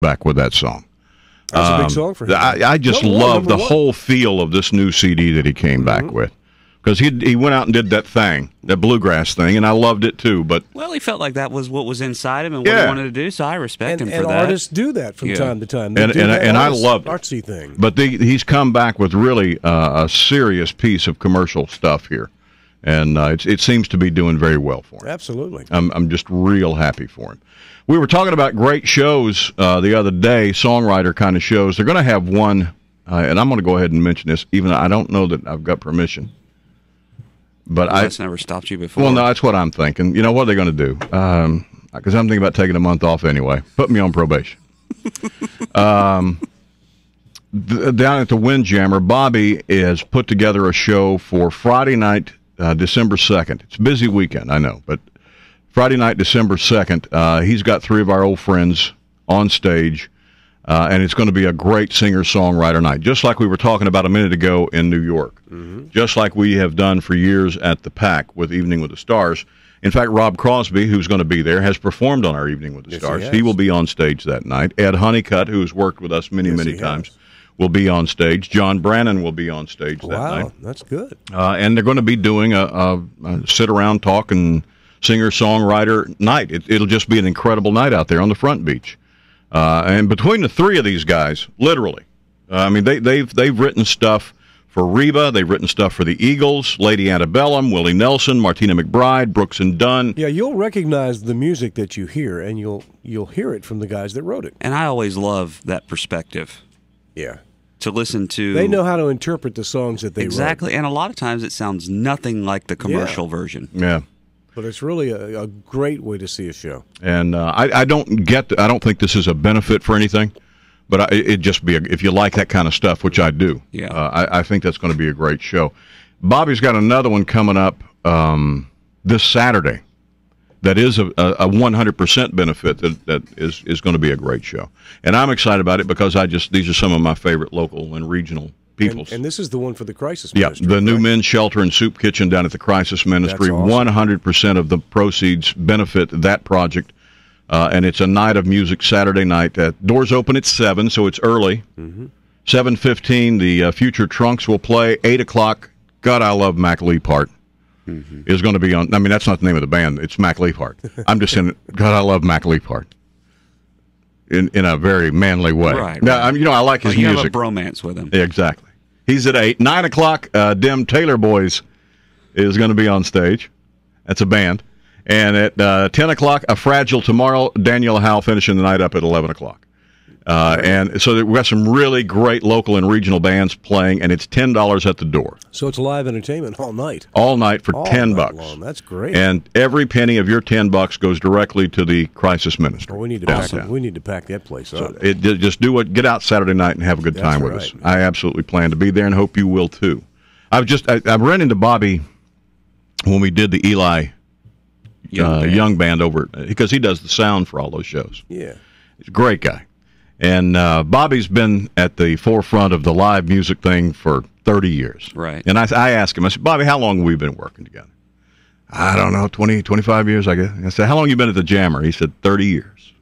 back with that song. That's a big song for him. I just love the whole feel of this new CD that he came back with. Because he went out and did that thing, that bluegrass thing, and I loved it too. But well, he felt like that was what was inside him and what he wanted to do, so I respect him for that. And artists do that from time to time. And I love it. Artsy thing. But he's come back with really a serious piece of commercial stuff here. And it seems to be doing very well for him. Absolutely. I'm just real happy for him. We were talking about great shows the other day, songwriter kind of shows. They're going to have one, and I'm going to go ahead and mention this, even though I don't know that I've got permission. But that's never stopped you before. Well, no, that's what I'm thinking. You know, what are they going to do? Because I'm thinking about taking a month off anyway. Put me on probation. Down at the Windjammer, Bobby has put together a show for Friday night, December 2nd. It's a busy weekend, I know, but Friday night, December 2nd, he's got 3 of our old friends on stage, and it's going to be a great singer-songwriter night, just like we were talking about a minute ago in New York, just like we have done for years at the PAC with Evening with the Stars. In fact, Rob Crosby, who's going to be there, has performed on our Evening with the Stars. He will be on stage that night. Ed Honeycutt, who has worked with us many times, will be on stage. John Brannon will be on stage that night. Wow, that's good. And they're going to be doing a sit-around talk and singer-songwriter night. It'll just be an incredible night out there on the front beach. And between the 3 of these guys, literally, I mean, they've written stuff for Reba, they've written stuff for the Eagles, Lady Antebellum, Willie Nelson, Martina McBride, Brooks and Dunn. Yeah, you'll recognize the music that you hear, and you'll hear it from the guys that wrote it. And I always love that perspective. Yeah. To listen to. They know how to interpret the songs that they wrote. Exactly, and a lot of times it sounds nothing like the commercial version. Yeah. But it's really a great way to see a show. And I don't think this is a benefit for anything, but it'd just be if you like that kind of stuff, which I do. Yeah. I think that's going to be a great show. Bobby's got another one coming up this Saturday. That is a 100% benefit that is going to be a great show, and I'm excited about it because these are some of my favorite local and regional peoples. And this is the one for the Crisis Ministry. Yeah, the New Men's Shelter and Soup Kitchen down at the Crisis Ministry. That's awesome. 100% of the proceeds benefit that project, and it's a night of music Saturday night. Doors open at 7, so it's early. 7:15, the Future Trunks will play. 8 o'clock, God, I love Mac Leapart. Is going to be on. I mean, that's not the name of the band. It's Mac Leapart. I'm just saying, God, I love Mac Leapart. In a very manly way. Right. Now, I like his music. You have a bromance with him. Exactly. He's at 8. 9 o'clock, Dim Taylor Boys is going to be on stage. That's a band. And at 10 o'clock, A Fragile Tomorrow, Daniel Howe finishing the night up at 11 o'clock. And so we've got some really great local and regional bands playing, and it's $10 at the door. So it's live entertainment all night. All night for $10. Long. That's great. And every penny of your $10 goes directly to the Crisis Ministry. Well, we need to pack that place up. So get out Saturday night and have a good time with us. I absolutely plan to be there and hope you will too. I ran into Bobby when we did the Eli Young Band over because he does the sound for all those shows. Yeah, he's a great guy. And Bobby's been at the forefront of the live music thing for 30 years. Right. And I asked him, I said, Bobby, how long have we been working together? I don't know, 20, 25 years, I guess. I said, how long have you been at the Jammer? He said, 30 years.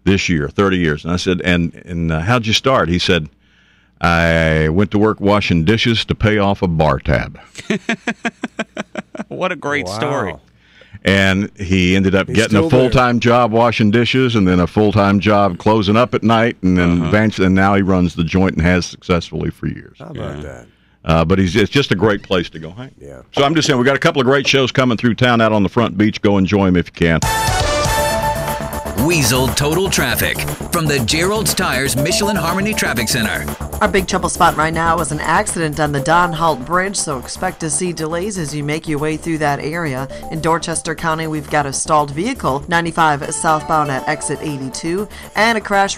This year, 30 years. And I said, and how'd you start? He said, I went to work washing dishes to pay off a bar tab. What a great story. And he ended up getting a full-time job washing dishes and then a full-time job closing up at night. And then eventually, and now he runs the joint and has successfully for years. How about that? But it's just a great place to go hang. Yeah. So I'm just saying, we got a couple of great shows coming through town out on the front beach. Go enjoy them if you can. Weasel Total Traffic from the Gerald's Tires Michelin Harmony Traffic Center. Our big trouble spot right now is an accident on the Don Holt Bridge, so expect to see delays as you make your way through that area. In Dorchester County, we've got a stalled vehicle, 95 southbound at exit 82, and a crash.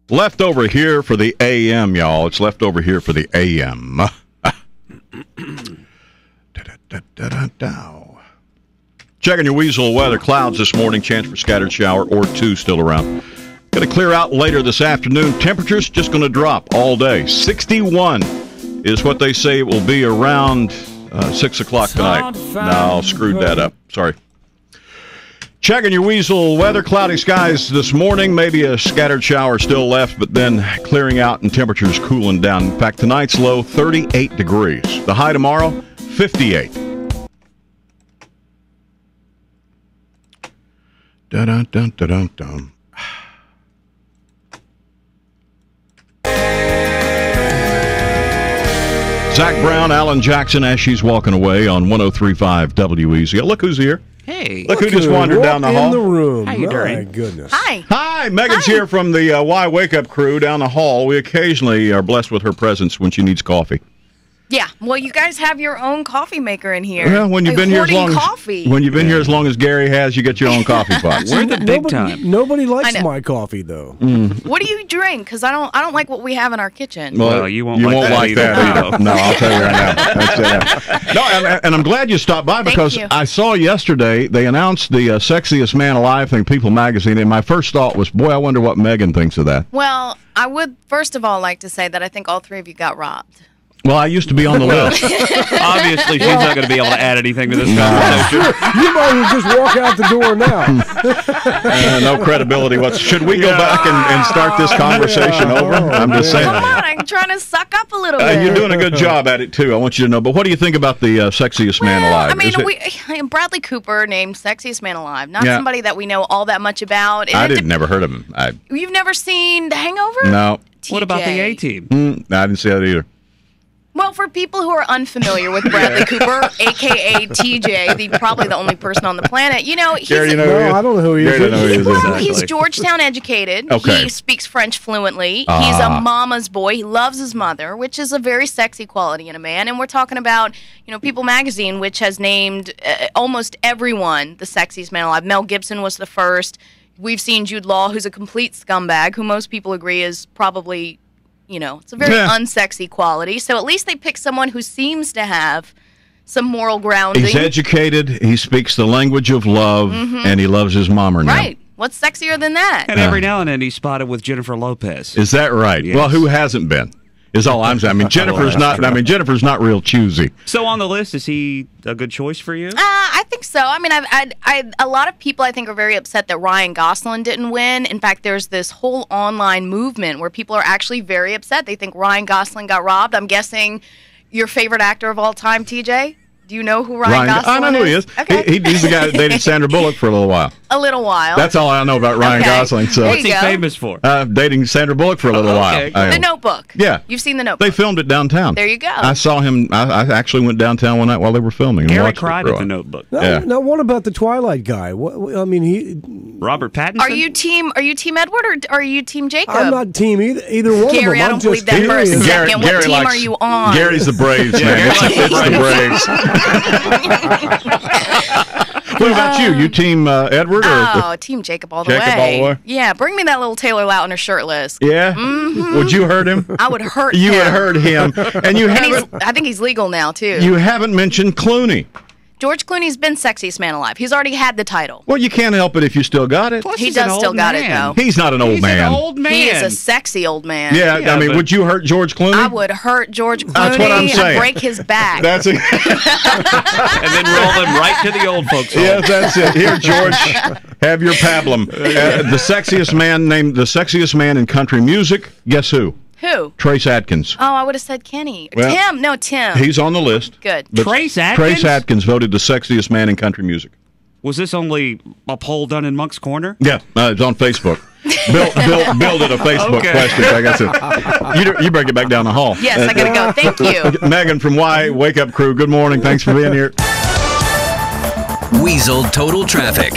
Left over here for the AM, y'all. It's left over here for the AM. Checking your Weasel weather. Clouds this morning. Chance for scattered shower or two still around. Going to clear out later this afternoon. Temperatures just going to drop all day. 61 is what they say it will be around 6 o'clock tonight. No, screwed that up. Sorry. Checking your Weasel weather. Cloudy skies this morning. Maybe a scattered shower still left, but then clearing out and temperatures cooling down. In fact, tonight's low, 38 degrees. The high tomorrow, 58. Dun-dun-dun-dun-dun. Zach Brown, Alan Jackson, as she's walking away on 103.5 WEZ. Look who's here. Hey. Look who just wandered down the hall. In the room. How you doing? My goodness. Hi. Hi, Megan's here from the Y Wake Up crew down the hall. We occasionally are blessed with her presence when she needs coffee. Yeah. Well, you guys have your own coffee maker in here. Well, when you've been here as long coffee. as here as long as Gary has, you get your own coffee pot. We're the big time. Nobody likes I know. my coffee, though. What do you drink? Because I don't like what we have in our kitchen. Well, you won't like that either. No, I'll tell you right now. That's, no, and I'm glad you stopped by because you. I saw yesterday they announced the Sexiest Man Alive thing, People Magazine, and my first thought was, boy, I wonder what Megan thinks of that. Well, I would first of all like to say that I think all three of you got robbed. Well, I used to be on the list. Obviously, she's not going to be able to add anything to this conversation. You might as well just walk out the door now. No credibility. Should we go back and start this conversation over? I'm just saying. Come on, I'm trying to suck up a little bit. You're doing a good job at it, too. I want you to know. But what do you think about the Sexiest Man Alive? I mean, Bradley Cooper named Sexiest Man Alive. Not somebody that we know all that much about. I didn't never heard of him. You've never seen The Hangover? No. TJ. What about the A-Team? No, I didn't see that either. Well, for people who are unfamiliar with Bradley Cooper, a.k.a. TJ, probably the only person on the planet, he's Gary, No, I don't know who he is. well, he's Georgetown educated. Okay. He speaks French fluently. He's a mama's boy. He loves his mother, which is a very sexy quality in a man. And we're talking about, People Magazine, which has named almost everyone the sexiest man alive. Mel Gibson was the first. We've seen Jude Law, who's a complete scumbag, who most people agree is probably... it's a very unsexy quality. So at least they pick someone who seems to have some moral grounding. He's educated, he speaks the language of love, and he loves his mama now. Right. What's sexier than that? And every now and then he's spotted with Jennifer Lopez. Is that right? Yes. Well, who hasn't been? Is all I'm saying. I mean, Jennifer's not real choosy. So on the list, is he a good choice for you? I think so. I mean, a lot of people I think are very upset that Ryan Gosling didn't win. In fact, there's this whole online movement where people are actually very upset. They think Ryan Gosling got robbed. I'm guessing your favorite actor of all time, TJ? Do you know who Ryan Gosling is? I know who he is. Okay. He's the guy that dated Sandra Bullock for a little while. A little while. That's all I know about Ryan Gosling. So What's he famous for? Dating Sandra Bullock for a little while. The Notebook. Yeah. You've seen The Notebook. They filmed it downtown. There you go. I saw him. I actually went downtown one night while they were filming. And Gary watched cried it at The Notebook. Now, what about the Twilight guy? Robert Pattinson? Are you team Edward or are you team Jacob? I'm not team either one Gary, of them. I don't believe that for a second. What team are you on? Gary's the Braves, man. It's the Braves. What about you? You team Edward? Or team Jacob all the way. Yeah, bring me that little Taylor Lautner shirtless. Yeah? Would you hurt him? I would hurt him. You would hurt him. And you haven't... I think he's legal now, too. You haven't mentioned Clooney. George Clooney's been Sexiest Man Alive. He's already had the title. Well, you can't help it if you still got it. Plus, he does still got it, though. He's not an old man. He's an old man. He is a sexy old man. Yeah, I mean, would you hurt George Clooney? I would hurt George Clooney. That's what I'm saying. I'd break his back. That's it. And then roll him right to the old folks home. Yes, that's it. Here, George, have your pablum. The sexiest man named the sexiest man in country music. Guess who? Who? Trace Adkins. Oh, I would have said Kenny. Well, Tim. No, Tim. He's on the list. Good. Trace Adkins? Trace Adkins voted the sexiest man in country music. Was this only a poll done in Monk's Corner? Yeah, it's on Facebook. Bill did a Facebook question. I got to. You better get back down the hall. Yes, I got to go. Thank you. Megan from Y Wake Up Crew. Good morning. Thanks for being here. Weasel Total Traffic.